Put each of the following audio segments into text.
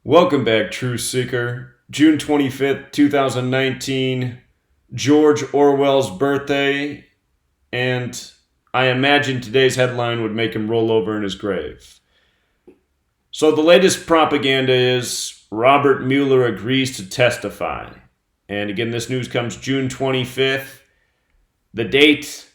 Welcome back, Truth Seeker. June 25th, 2019, George Orwell's birthday, and I imagine today's headline would make him roll over in his grave. So the latest propaganda is Robert Mueller agrees to testify. And again, this news comes June 25th. The date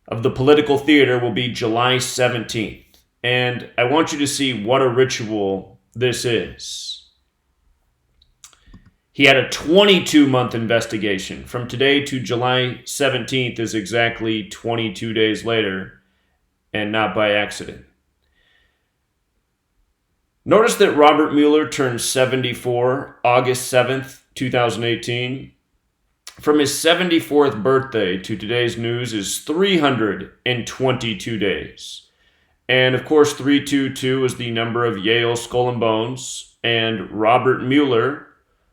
of the political theater will be July 17th. And I want you to see what a ritual this is. He had a 22-month investigation. From today to July 17th is exactly 22 days later, and not by accident. Notice that Robert Mueller turned 74 August 7th, 2018. From his 74th birthday to today's news is 322 days. And of course, 322 is the number of Yale Skull and Bones. And Robert Mueller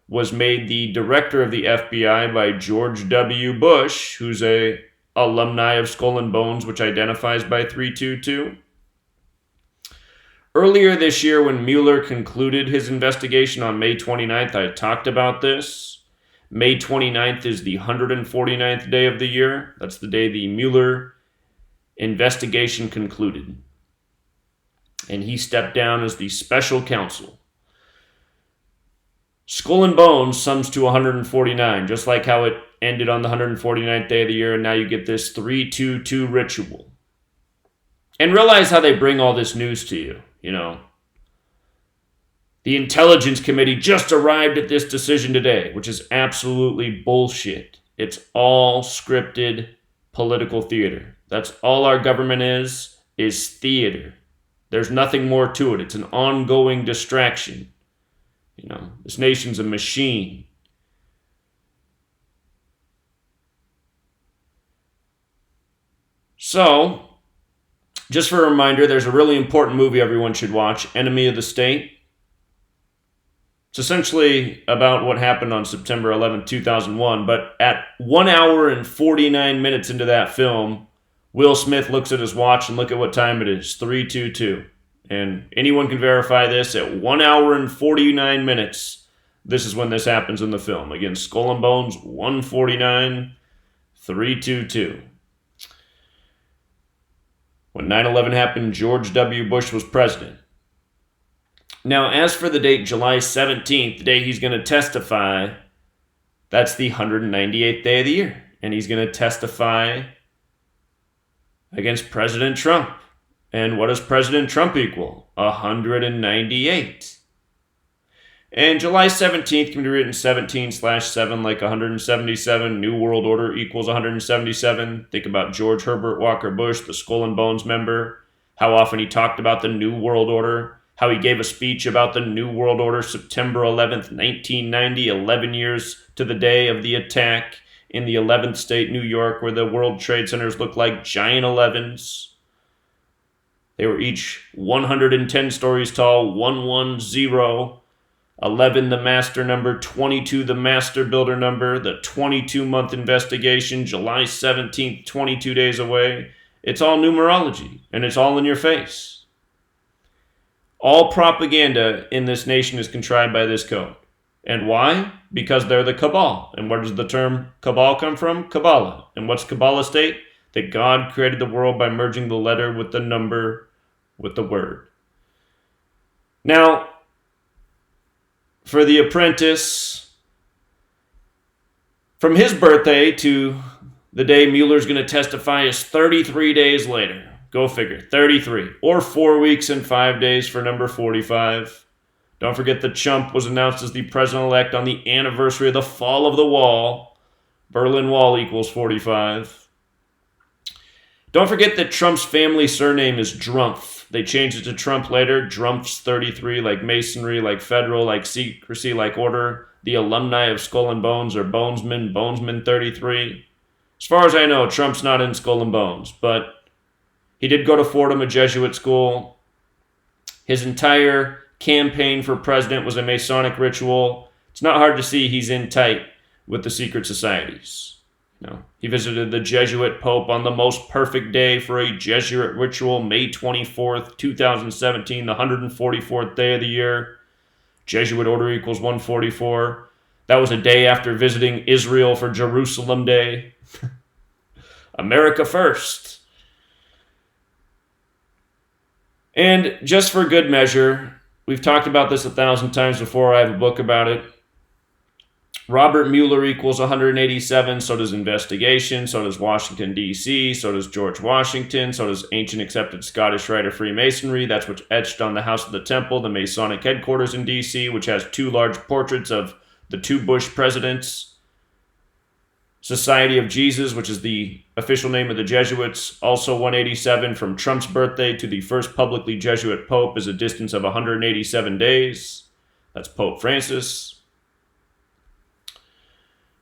was made the director of the FBI by George W. Bush, who's a alumni of Skull and Bones, which identifies by 322. Earlier this year, when Mueller concluded his investigation on May 29th, I talked about this. May 29th is the 149th day of the year. That's the day the Mueller investigation concluded. And he stepped down as the special counsel. Skull and Bones sums to 149, just like how it ended on the 149th day of the year, and now you get this 322 ritual. And realize how they bring all this news to you, The Intelligence Committee just arrived at this decision today, which is absolutely bullshit. It's all scripted political theater. That's all our government is theater. There's nothing more to it. It's an ongoing distraction. This nation's a machine. So, just for a reminder, there's a really important movie everyone should watch, Enemy of the State. It's essentially about what happened on September 11, 2001, but at 1 hour and 49 minutes into that film, Will Smith looks at his watch and look at what time it is, 3:22. And anyone can verify this. At 1 hour and 49 minutes, this is when this happens in the film. Again, Skull and Bones, 1:49, 3:22. When 9/11 happened, George W. Bush was president. Now, as for the date, July 17th, the day he's going to testify, that's the 198th day of the year. And he's going to testify against President Trump. And what does President Trump equal? 198. And July 17th can be written 17/7 like 177. New World Order equals 177. Think about George Herbert Walker Bush, the Skull and Bones member, how often he talked about the New World Order, how he gave a speech about the New World Order September 11th, 1990, 11 years to the day of the attack in the 11th state, New York, where the World Trade Centers looked like giant 11s. They were each 110 stories tall, 110, 11 the master number, 22 the master builder number, the 22-month investigation, July 17th, 22 days away. It's all numerology, and it's all in your face. All propaganda in this nation is contrived by this code. And why? Because they're the cabal. And where does the term cabal come from? Kabbalah. And what's Kabbalah state? That God created the world by merging the letter with the number with the word. Now, for The Apprentice, from his birthday to the day Mueller's going to testify is 33 days later. Go figure, 33. Or 4 weeks and 5 days for number 45. Don't forget that Trump was announced as the president-elect on the anniversary of the fall of the wall. Berlin Wall equals 45. Don't forget that Trump's family surname is Drumpf. They changed it to Trump later. Drumpf's 33, like masonry, like federal, like secrecy, like order. The alumni of Skull and Bones are Bonesman 33. As far as I know, Trump's not in Skull and Bones, but he did go to Fordham, a Jesuit school. His entire campaign for president was a Masonic ritual. It's not hard to see he's in tight with the secret societies. He visited the Jesuit Pope on the most perfect day for a Jesuit ritual, May 24th, 2017, the 144th day of the year. Jesuit order equals 144. That was a day after visiting Israel for Jerusalem Day. America first. And just for good measure, we've talked about this 1,000 times before. I have a book about it. Robert Mueller equals 187. So does investigation. So does Washington, D.C. So does George Washington. So does ancient accepted Scottish Rite of Freemasonry. That's what's etched on the House of the Temple, the Masonic headquarters in D.C., which has 2 large portraits of the 2 Bush presidents. Society of Jesus, which is the official name of the Jesuits, also 187. From Trump's birthday to the first publicly Jesuit pope is a distance of 187 days. That's Pope Francis.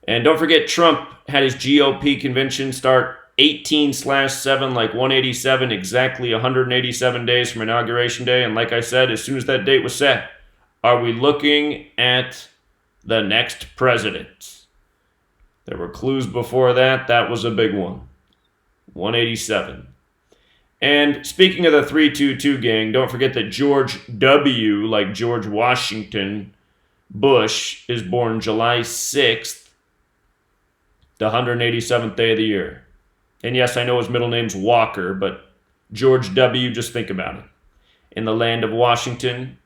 And don't forget, Trump had his GOP convention start 18/7, like 187, exactly 187 days from Inauguration Day. And like I said, as soon as that date was set, are we looking at the next president? There were clues before that. That was a big one. 187. And speaking of the 322 gang, don't forget that George W., like George Washington Bush, is born July 6th, the 187th day of the year. And yes, I know his middle name's Walker, but George W., just think about it. In the land of Washington.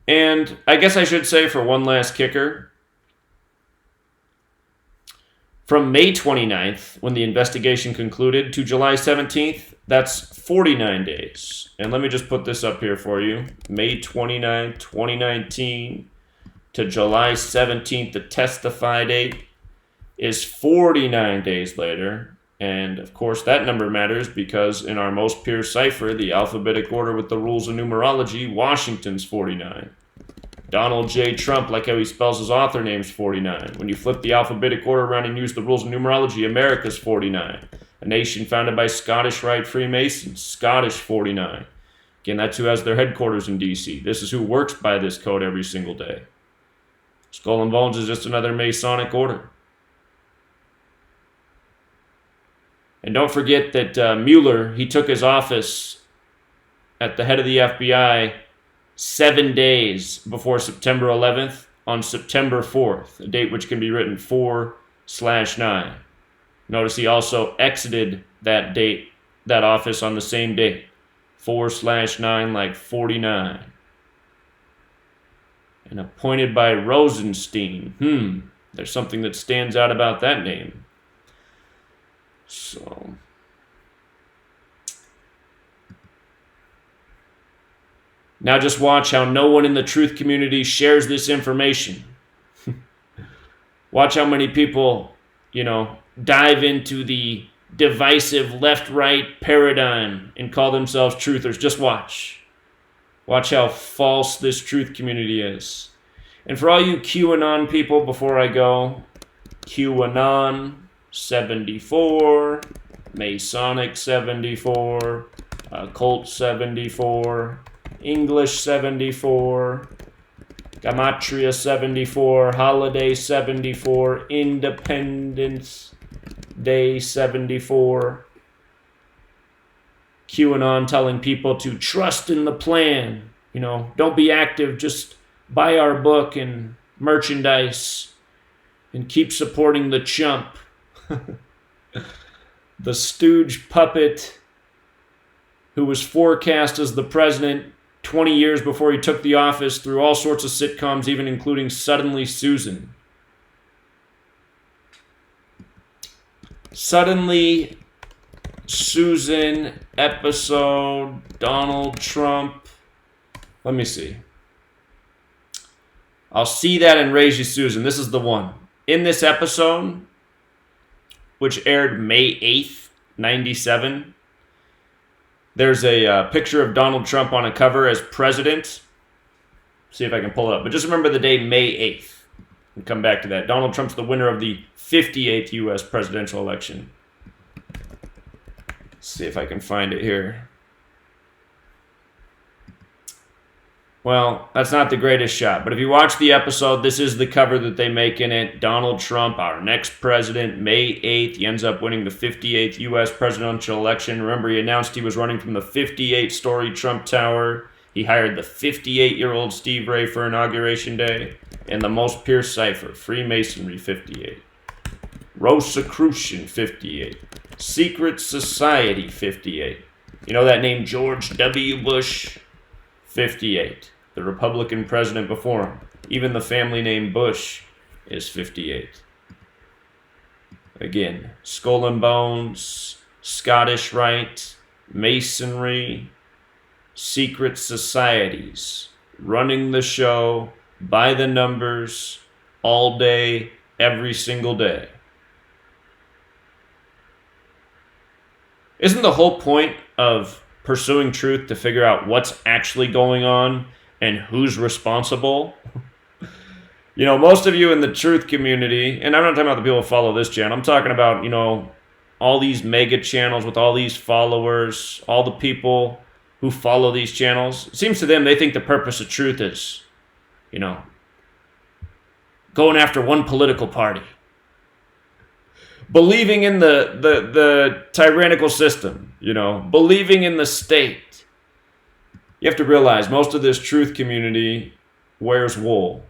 And I guess I should say, for one last kicker, from May 29th, when the investigation concluded, to July 17th, that's 49 days. And let me just put this up here for you. May 29th, 2019 to July 17th, the testify date, is 49 days later. And, of course, that number matters because in our most pure cipher, the alphabetic order with the rules of numerology, Washington's 49. Donald J. Trump, like how he spells his author name's 49. When you flip the alphabetic order around and use the rules of numerology, America's 49. A nation founded by Scottish Rite Freemasons, Scottish 49. Again, that's who has their headquarters in D.C. This is who works by this code every single day. Skull and Bones is just another Masonic order. And don't forget that Mueller, he took his office at the head of the FBI 7 days before September 11th on September 4th, a date which can be written 4/9. Notice he also exited that office on the same date, 4/9, like 49. And appointed by Rosenstein. There's something that stands out about that name. So now just watch how no one in the truth community shares this information. Watch how many people, dive into the divisive left-right paradigm and call themselves truthers. Just watch. Watch how false this truth community is. And for all you QAnon people, before I go, QAnon 74, Masonic 74, Occult 74, English 74, Gematria 74, Holiday 74, Independence Day 74. QAnon telling people to trust in the plan. Don't be active, just buy our book and merchandise and keep supporting the chump. The stooge puppet who was forecast as the president 20 years before he took the office through all sorts of sitcoms, even including Suddenly Susan. Suddenly Susan episode, Donald Trump. Let me see. I'll see that and raise you, Susan. This is the one. In this episode, which aired May 8th, 97, there's a picture of Donald Trump on a cover as president. See if I can pull it up. But just remember the day, May 8th. We'll come back to that. Donald Trump's the winner of the 58th U.S. presidential election. Let's see if I can find it here. Well, that's not the greatest shot. But if you watch the episode, this is the cover that they make in it. Donald Trump, our next president, May 8th. He ends up winning the 58th U.S. presidential election. Remember, he announced he was running from the 58-story Trump Tower. He hired the 58-year-old Steve Ray for Inauguration Day, and the most pierced cipher, Freemasonry 58. Rosicrucian 58. Secret Society 58. You know that name George W. Bush? 58. The Republican president before him. Even the family name Bush is 58. Again, Skull and Bones, Scottish Rite, Masonry, secret societies, running the show, by the numbers, all day, every single day. Isn't the whole point of pursuing truth to figure out what's actually going on and who's responsible? You know, most of you in the truth community, and I'm not talking about the people who follow this channel, I'm talking about, you know, all these mega channels with all these followers, all the people who follow these channels. It seems to them they think the purpose of truth is, you know, going after one political party. Believing in the tyrannical system, you know, believing in the state. You have to realize most of this truth community wears wool,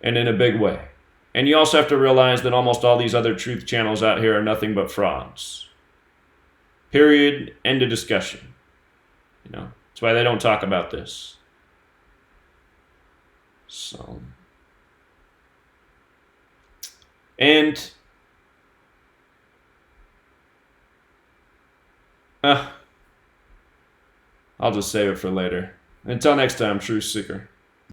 and in a big way. And you also have to realize that almost all these other truth channels out here are nothing but frauds. Period. End of discussion. You know, that's why they don't talk about this. So, and I'll just save it for later. Until next time, Truth Seeker.